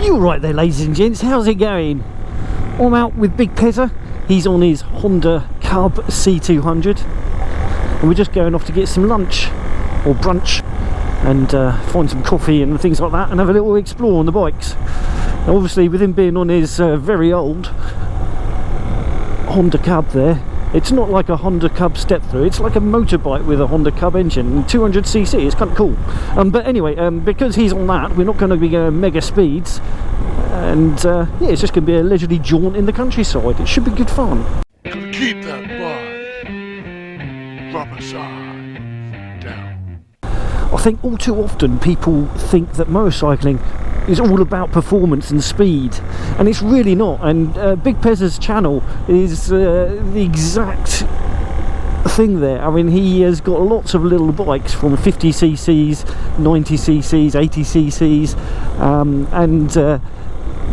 You right there, ladies and gents, how's it going? I'm out with Big Pezza. He's on his Honda Cub C200 and we're just going off to get some lunch or brunch and find some coffee and things like that and have a little explore on the bikes. Now, obviously with him being on his very old Honda Cub there, it's not like a Honda Cub step through, it's like a motorbike with a Honda Cub engine, 200cc. It's kind of cool. But anyway, because he's on that, we're not going to be going mega speeds, and yeah, it's just going to be a leisurely jaunt in the countryside. It should be good fun. Keep that bike rubber side down. I think all too often people think that motorcycling is all about performance and speed, and it's really not. And Big Pezza's channel is the exact thing there. I mean, he has got lots of little bikes from 50cc's, 90cc's, 80cc's, and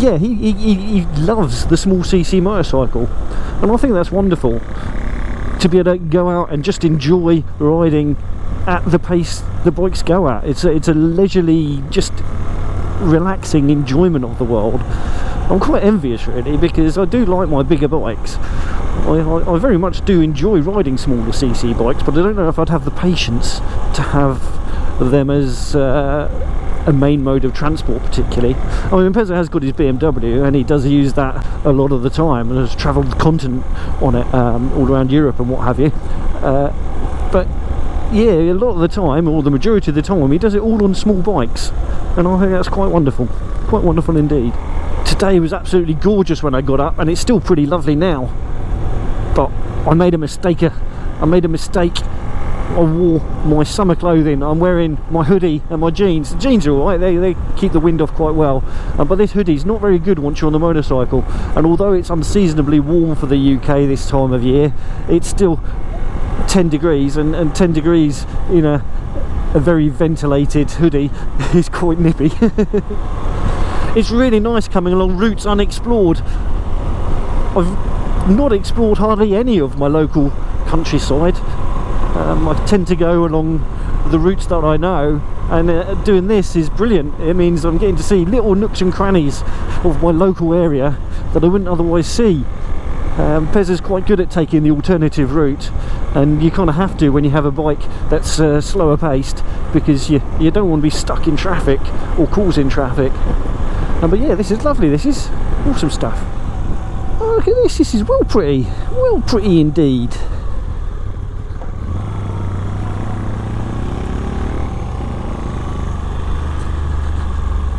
yeah, he loves the small cc motorcycle, and I think that's wonderful to be able to go out and just enjoy riding at the pace the bikes go at. It's a leisurely, just relaxing enjoyment of the world. I'm quite envious really, because I do like my bigger bikes. I very much do enjoy riding smaller cc bikes, but I don't know if I'd have the patience to have them as a main mode of transport particularly. I mean, Pezza has got his BMW and he does use that a lot of the time and has travelled the continent on it, all around Europe and what have you, but yeah, a lot of the time, or the majority of the time, he does it all on small bikes, and I think that's quite wonderful indeed. Today was absolutely gorgeous when I got up, and it's still pretty lovely now, but I made a mistake. I wore my summer clothing. I'm wearing my hoodie and my jeans. The jeans are alright, they keep the wind off quite well, but this hoodie's not very good once you're on the motorcycle, and although it's unseasonably warm for the UK this time of year, it's still 10 degrees, and 10 degrees in a very ventilated hoodie is quite nippy. It's really nice coming along routes unexplored. I've not explored hardly any of my local countryside. I tend to go along the routes that I know, and doing this is brilliant. It means I'm getting to see little nooks and crannies of my local area that I wouldn't otherwise see. Pezza's quite good at taking the alternative route, and you kind of have to when you have a bike that's slower paced, because you don't want to be stuck in traffic or causing traffic. But yeah, this is lovely. This is awesome stuff. Oh, look at this. This is well pretty indeed.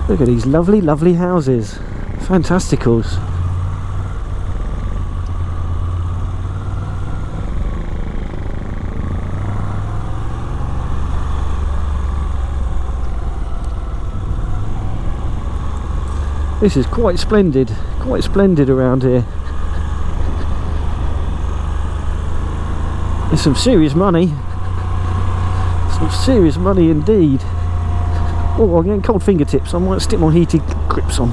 Look at these lovely houses. Fantasticals. This is quite splendid around here. There's some serious money indeed. Oh, I'm getting cold fingertips. I might stick my heated grips on.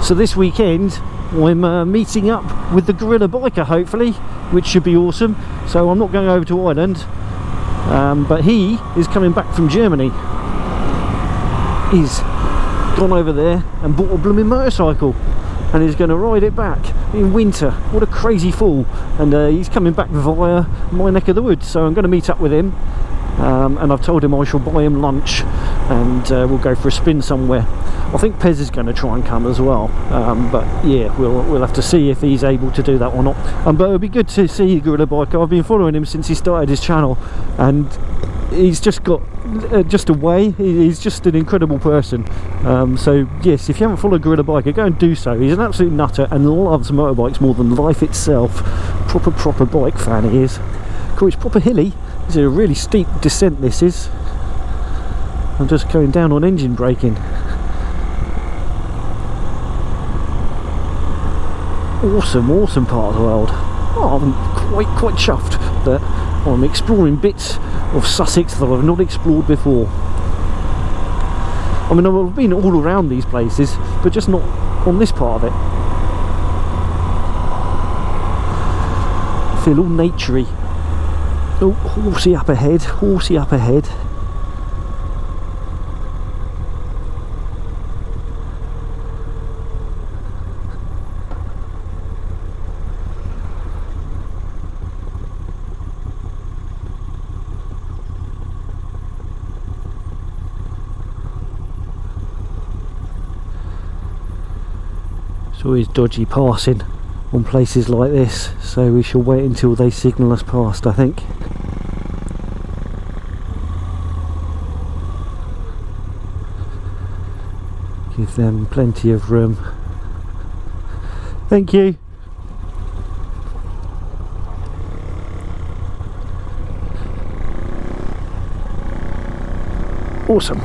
So this weekend I'm meeting up with the Gorilla Biker, hopefully, which should be awesome. So I'm not going over to Ireland, but he is coming back from Germany. He's gone over there and bought a blooming motorcycle, and he's going to ride it back in winter. What a crazy fool. And he's coming back via my neck of the woods, so I'm going to meet up with him, and I've told him I shall buy him lunch, and we'll go for a spin somewhere. I think Pez is going to try and come as well, but yeah, we'll have to see if he's able to do that or not. But it'll be good to see Gorilla Biker. I've been following him since he started his channel, and he's just got just a way. He's just an incredible person. So yes, if you haven't followed Gorilla Biker, go and do so. He's an absolute nutter and loves motorbikes more than life itself. Proper bike fan he is. Cool, it's proper hilly. It's a really steep descent, this is. I'm just going down on engine braking. Awesome part of the world. Oh, I'm quite chuffed that I'm exploring bits of Sussex that I've not explored before. I mean, I've been all around these places, but just not on this part of it. I feel all naturey. Oh, horsey up ahead. It's always dodgy passing on places like this, so we shall wait until they signal us past, I think. Give them plenty of room. Thank you. Awesome.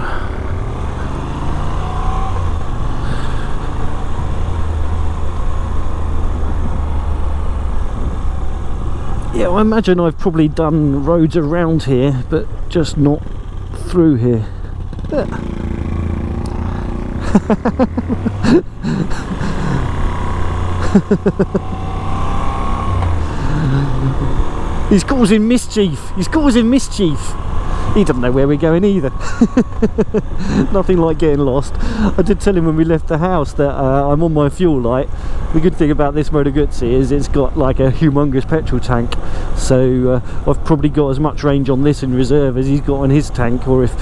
Yeah, I imagine I've probably done roads around here, but just not through here. He's causing mischief. He's causing mischief. He doesn't know where we're going either. Nothing like getting lost. I did tell him when we left the house that I'm on my fuel light. The good thing about this Moto Guzzi is it's got like a humongous petrol tank, so I've probably got as much range on this in reserve as he's got on his tank, or if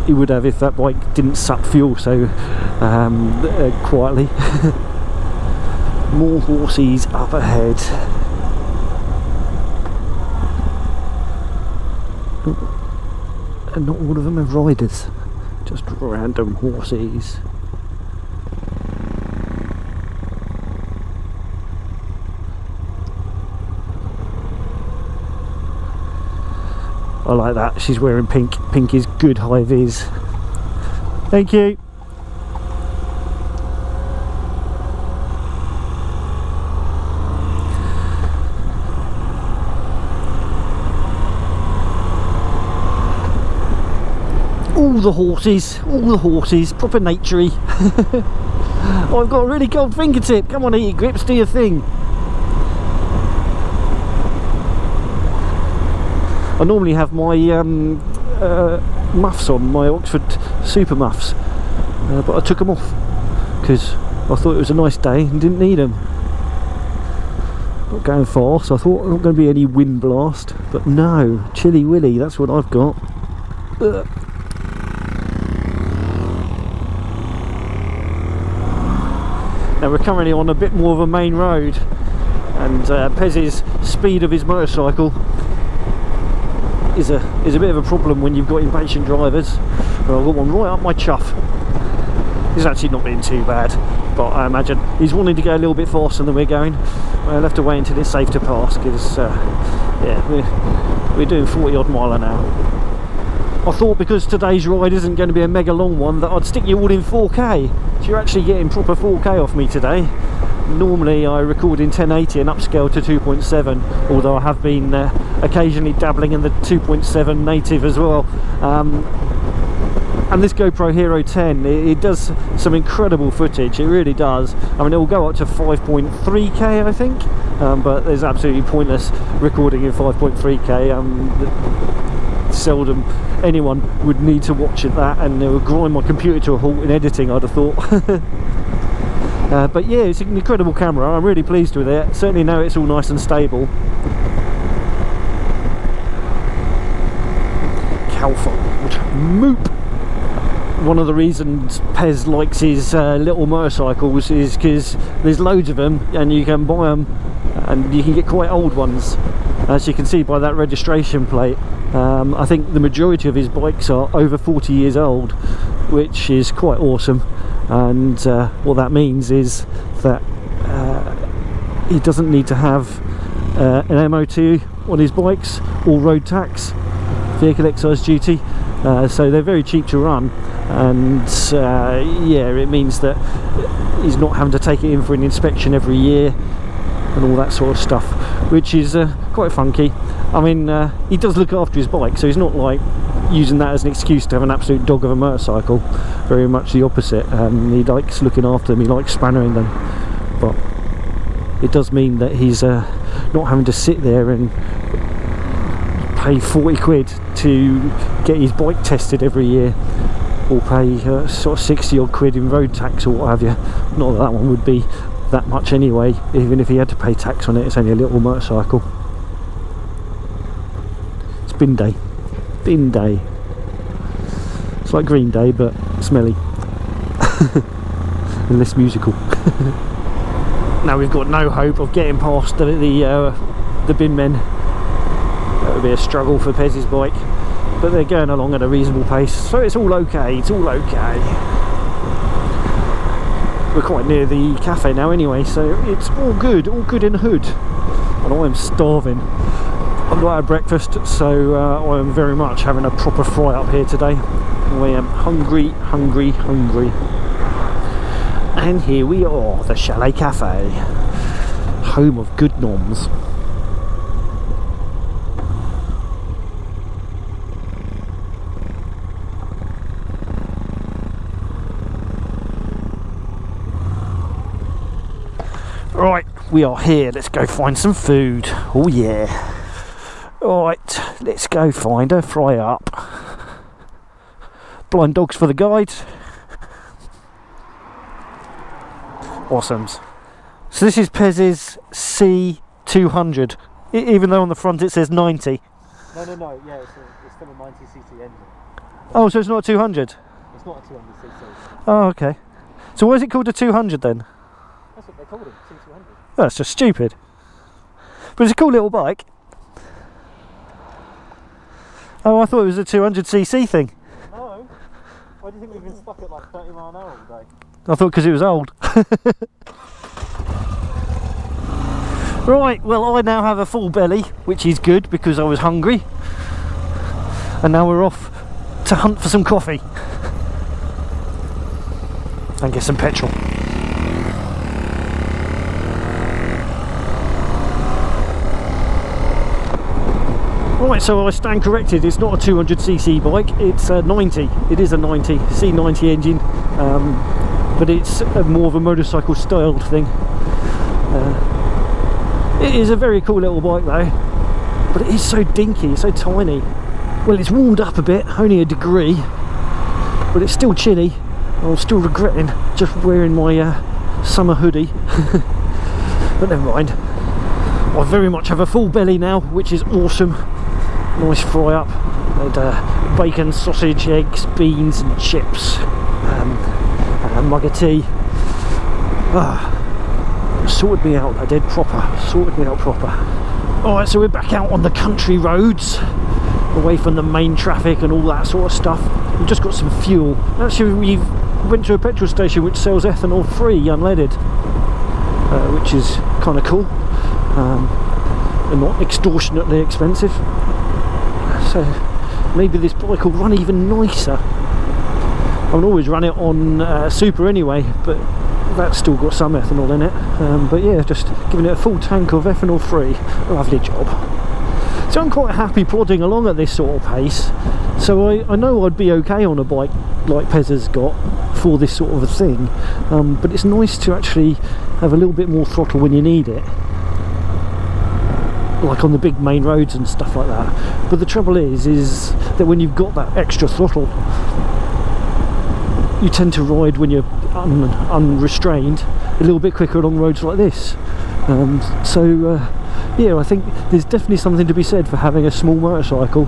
he would have if that bike didn't suck fuel so quietly. More horses up ahead. And not all of them have riders, just random horses. I like that, she's wearing pink. Pink is good high vis. Thank you. All the horses, proper naturey. Oh, I've got a really cold fingertip. Come on, eat grips, do your thing. I normally have my muffs on, my Oxford super muffs, but I took them off because I thought it was a nice day and didn't need them. Not going far, so I thought not going to be any wind blast, but no, chilly willy, that's what I've got. Ugh. Now we're currently on a bit more of a main road, and Pez's speed of his motorcycle is a bit of a problem when you've got impatient drivers. Well, I've got one right up my chuff. He's actually not been too bad, but I imagine he's wanting to go a little bit faster than we're going. We'll have to wait until it's safe to pass, because yeah, we're doing 40 odd mile an hour. I thought because today's ride isn't going to be a mega long one that I'd stick you all in 4K. So you're actually getting proper 4K off me today. Normally I record in 1080 and upscale to 2.7, although I have been occasionally dabbling in the 2.7 native as well. And this GoPro Hero 10, it does some incredible footage, it really does. I mean, it will go up to 5.3K I think, but there's absolutely pointless recording in 5.3K. Seldom anyone would need to watch it that, and it would grind my computer to a halt in editing, I'd have thought. But yeah, it's an incredible camera. I'm really pleased with it. Certainly now it's all nice and stable. Calfold Moop. One of the reasons Pez likes his little motorcycles is because there's loads of them and you can buy them and you can get quite old ones, as you can see by that registration plate. I think the majority of his bikes are over 40 years old, which is quite awesome. And what that means is that he doesn't need to have an MOT on his bikes or road tax, vehicle excise duty, so they're very cheap to run. And yeah, it means that he's not having to take it in for an inspection every year and all that sort of stuff, which is quite funky. I mean, he does look after his bike, so he's not like using that as an excuse to have an absolute dog of a motorcycle. Very much the opposite. He likes looking after them, he likes spannering them, but it does mean that he's not having to sit there and pay 40 quid to get his bike tested every year, or pay sort of 60 odd quid in road tax or what have you. Not that that one would be that much anyway, even if he had to pay tax on it. It's only a little motorcycle. It's bin day. Bin day. It's like Green Day but smelly. and less musical. Now we've got no hope of getting past the bin men. That would be a struggle for Pez's bike, but they're going along at a reasonable pace, so it's all okay, it's all okay. We're quite near the cafe now anyway, so it's all good in the hood. And I am starving. I've not had breakfast, so I am very much having a proper fry up here today. I am hungry. And here we are, the Chalet Cafe, home of good noms. Right, we are here, let's go find some food. Oh yeah. Right, let's go find a fry up. Blind dogs for the guides. Awesomes. So this is Pez's C200, even though on the front it says 90. No, yeah, it's still a 90cc engine. Oh, so it's not a 200? It's not a 200cc. Oh, okay. So why is it called a 200 then? That's what they called it, C200. Oh, that's just stupid. But it's a cool little bike. Oh, I thought it was a 200cc thing. No. Why do you think we've been stuck at like 30 mile an hour all day? I thought because it was old. Right, well I now have a full belly, which is good because I was hungry. And now we're off to hunt for some coffee. And get some petrol. Right, so I stand corrected, it's not a 200cc bike, it's a 90. It is a 90, C90 engine, but it's more of a motorcycle styled thing. It is a very cool little bike though, but it is so dinky, it's so tiny. Well, it's warmed up a bit, only a degree, but it's still chilly. I'm still regretting just wearing my summer hoodie, but never mind. I very much have a full belly now, which is awesome. Nice fry up, and bacon, sausage, eggs, beans and chips, and a mug of tea. Sorted me out, I did proper, sorted me out proper. Alright, so we're back out on the country roads, away from the main traffic and all that sort of stuff. We've just got some fuel. Actually, we went to a petrol station which sells ethanol free, unleaded, which is kind of cool, and not extortionately expensive. So maybe this bike will run even nicer. I would always run it on Super anyway, but that's still got some ethanol in it. But yeah, just giving it a full tank of ethanol free. Lovely job. So I'm quite happy plodding along at this sort of pace. So I know I'd be okay on a bike like Pez has got for this sort of a thing. But it's nice to actually have a little bit more throttle when you need it, like on the big main roads and stuff like that. But the trouble is that when you've got that extra throttle, you tend to ride when you're unrestrained a little bit quicker along roads like this. Yeah, I think there's definitely something to be said for having a small motorcycle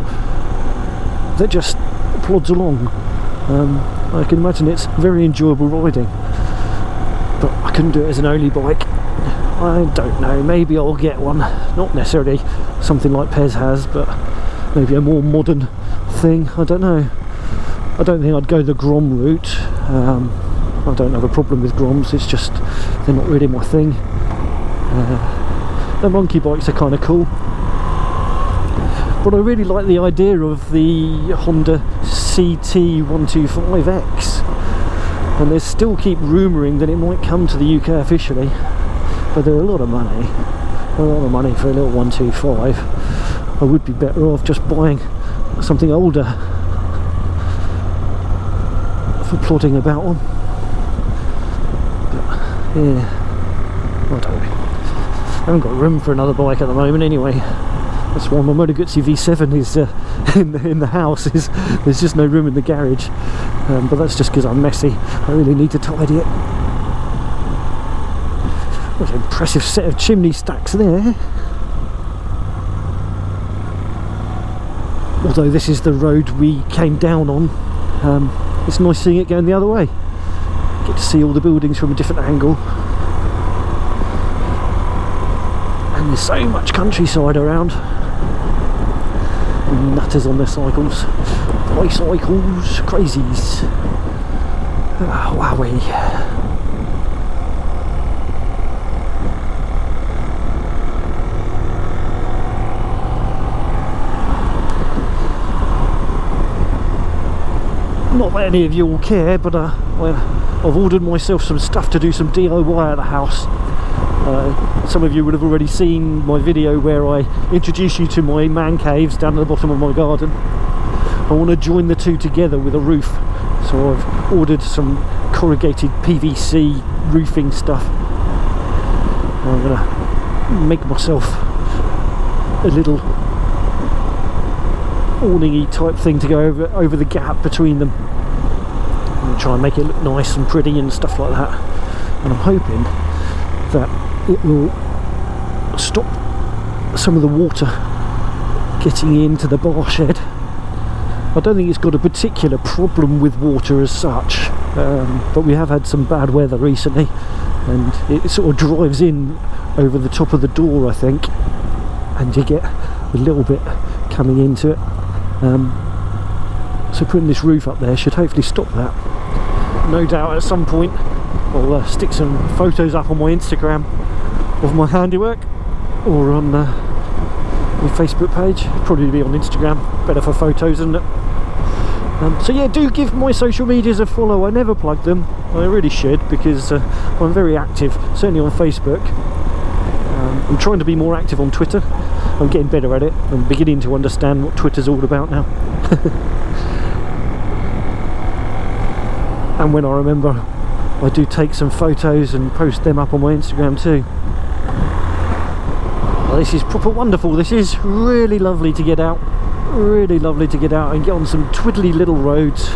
that just plods along. I can imagine it's very enjoyable riding, but I couldn't do it as an only bike. I don't know, maybe I'll get one, not necessarily something like Pez has, but maybe a more modern thing. I don't know. I don't think I'd go the Grom route. I don't have a problem with Groms, it's just they're not really my thing. The monkey bikes are kind of cool, but I really like the idea of the Honda CT125X, and they still keep rumouring that it might come to the UK officially. But they're a lot of money for a little 125. I would be better off just buying something older for plodding about on. But yeah, I don't know. I haven't got room for another bike at the moment anyway. That's why my Moto Guzzi V7 is in the house. There's just no room in the garage. But that's just because I'm messy. I really need to tidy it. What an impressive set of chimney stacks there. Although this is the road we came down on, it's nice seeing it going the other way. Get to see all the buildings from a different angle. And there's so much countryside around. Nutters on their cycles. Bicycles, crazies. Ah, wowee. Not that any of you will care, but well, I've ordered myself some stuff to do some DIY at the house. Some of you would have already seen my video where I introduce you to my man caves down at the bottom of my garden. I want to join the two together with a roof, so I've ordered some corrugated PVC roofing stuff. I'm going to make myself a little awning-y type thing to go over the gap between them and try and make it look nice and pretty and stuff like that. And I'm hoping that it will stop some of the water getting into the bar shed. I don't think it's got a particular problem with water as such, but we have had some bad weather recently and it sort of drives in over the top of the door, I think, and you get a little bit coming into it. So putting this roof up there should hopefully stop that. No doubt at some point I'll stick some photos up on my Instagram of my handiwork, or on my Facebook page. Probably be on Instagram, better for photos, isn't it? So yeah, do give my social medias a follow. I never plug them, I really should, because I'm very active, certainly on Facebook. I'm trying to be more active on Twitter. I'm getting better at it. I'm beginning to understand what Twitter's all about now. And when I remember, I do take some photos and post them up on my Instagram too. Oh, this is proper wonderful. This is really lovely to get out. Really lovely to get out and get on some twiddly little roads.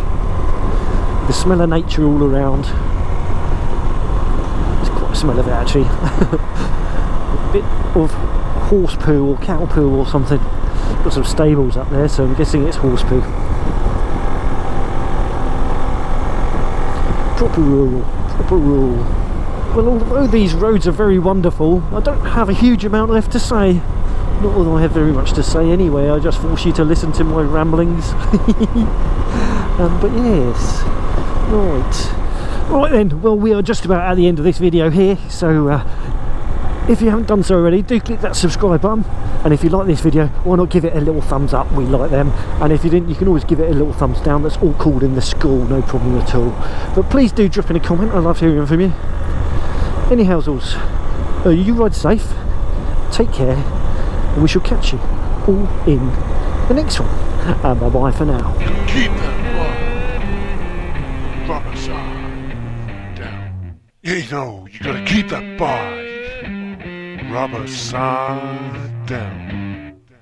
The smell of nature all around. There's quite a smell of it actually. A bit of horse poo or cow poo or something. Got some stables up there, so I'm guessing it's horse poo. Proper rural, proper rural. Well, although these roads are very wonderful, I don't have a huge amount left to say. Not that I have very much to say anyway, I just force you to listen to my ramblings. But yes, right then, well, we are just about at the end of this video here, so if you haven't done so already, do click that subscribe button, and if you like this video, why not give it a little thumbs up? We like them. And if you didn't, you can always give it a little thumbs down. That's all called in the school, no problem at all. But please do drop in a comment, I love hearing from you. Anyhowsals, you ride safe, take care, and we shall catch you all in the next one. And bye bye for now. Keep that bar rubber side down. You know, you gotta keep that bar rubber side down.